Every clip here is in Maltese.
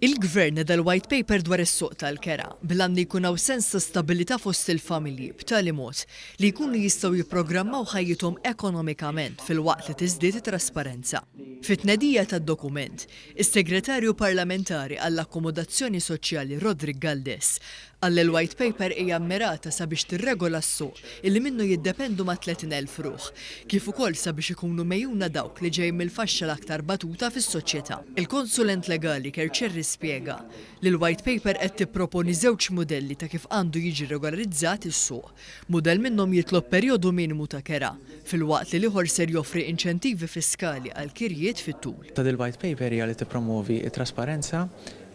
Il-Gvern dal-White Paper dwar is-suq tal-kera bilan li jkun hawn sens ta' stabilità fost il-familji b'tali mod li jkunu jistgħu jipprogrammaw ħajjithom ekonomikament fil-waqt li tiżdied it-trasparenza. Fit-tnedija tad-dokument, is-Segretarju Parlamentari għall-Akkomodazzjoni Soċjali Rodrik Galdes qal li l-White Paper hija mmirata sabiex tirregola s-suq illi minnu jiddependu ma' 30,000 ruħ, kif ukoll sabiex ikunu mejjuna dawk li ġej mill-faxxa l-aktar batuta fis-soċjetà. Il-konsulent legali Kerċerri spjega li l-White Paper qed tipproponi żewġ mudelli ta' kif għandu jiġi regolarizzat is-suq. Mudell minnhom jitlob perjodu minimu ta' kera, filwaqt li ieħor ser joffri inċentivi fiskali għal kirjiet fit-tul. Ta' il-White Paper hija li tippromovi t-trasparenza,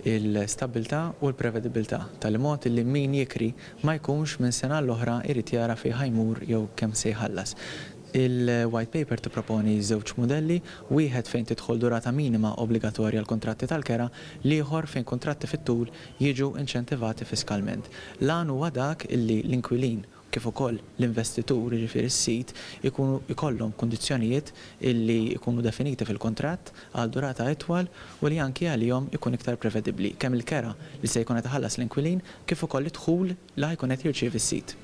il-stabilità u l-prevedibilità tal-mod li min jikri ma jkunx minn sena l-oħra irid jara fi ħajmur jew kemm se jħallas. Il-White Paper tipproponi żewġ modelli, wieħed fejn tidħol durata minima obbligatorja għal kontratti tal-kera, ieħor fejn kontratti fit-tul jiġu inċentivati fiskalment. Lan huwa dak illi l-inkwilin kif ukoll l-investitur jiġifieri s-sit ikollhom kundizzjonijiet illi jkunu definiti fil-kontratt għal durata itwal u li anki għalihom ikun iktar prevedibbli kemm il-kera li se jkun qed iħallas l-inkwilin kif ukoll id-dħul li ħajkun qed jirċievi s-sit.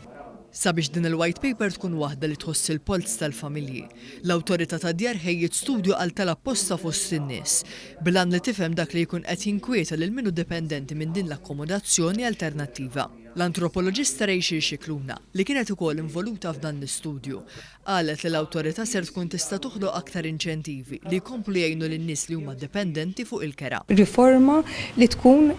Sabiex din il-White Paper tkun waħda li tħoss il-polz tal-familji, l-Awtorità tad-Djar ħejjiet studju għal tal-apposta fost in-nies bilan li tifhem dak li jkun qed jinkwieta lil minnu dipendenti minn din l-akkomodazzjoni alternattiva. L-antropoloġista Rachel Xikluna, li kienet ukoll involuta f'dan l-istudju, qalet li l-awtorità ser tkun tista' toħloq aktar inċentivi li jkomplu jgħinu lin-nies li huma dipendenti fuq il-kera. Riforma li tkun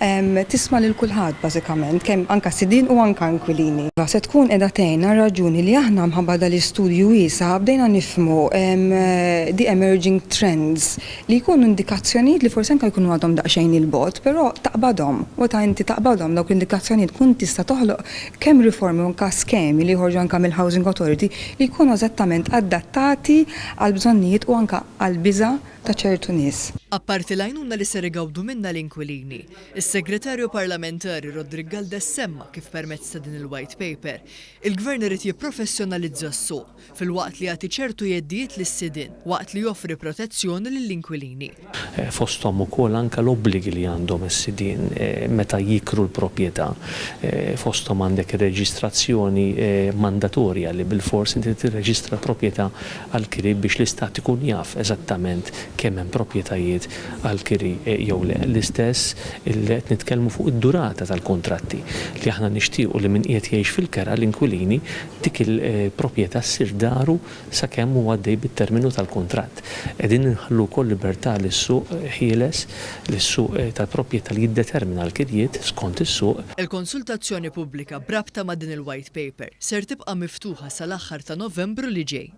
tisma' lil kulħadd bażikament, kemm anke sidin u anke inkwilini. Se tkun qiegħda tgħinna raġuni li aħna mħabba dal-istudju wiesa' bdejna nifhmu the emerging trends li jkunu indikazzjonijiet li forsi anke jkunu għadhom daqsxejn il-bogħod, però taqbadhom u ta' inti taqbadhom dawk l-indikazzjonijiet tkun tista' toħloq kemm riformi u anke skemi li jħorġu anke mill-Housing Authority li jkunu eżattament adattati għal bżonnijiet u anke għal biża' ta' ċertu nies. Apparti l-għajnuna li ser igawdu minnha l-inkwilini, is-Segretarju Parlamentari Rodrik Galdes semma kif permezz ta' din il-White Paper, il-Gvern irid jipprofessjonalizza s-suq fil-waqt li jagħti ċertu jeddijiet lis-sidien waqt li joffri protezzjoni lill-inkwilini. Fosthom ukoll anke l-obbligi li għandhom is-sidien meta jikru l-proprjetà. Fosthom għandek ir-reġistrazzjoni mandatorja li bil-fors inti tirreġistra l-proprjetà għall-kiri biex l-istat ikun jaf eżattament kemm hemm proprjetajiet għall-kiri jew le. L-istess qed nitkellmu fuq id-durata tal-kontratti li aħna nixtiequ li min qiegħed jgħix fil-kera l-inkwilini dik il-proprjetà ssir daru sakemm huwa għaddej bit-terminu tal-kuntratt. Qegħdin inħallu wkoll libertà lis-suq ħieles lis-suq tal-proprjetà li jiddetermina l-kirjiet skont is-suq. Il-konsultazzjoni pubblika brabta ma' din il-White Paper ser tibqa' miftuħa sal-aħħar ta' Novembru li ġej.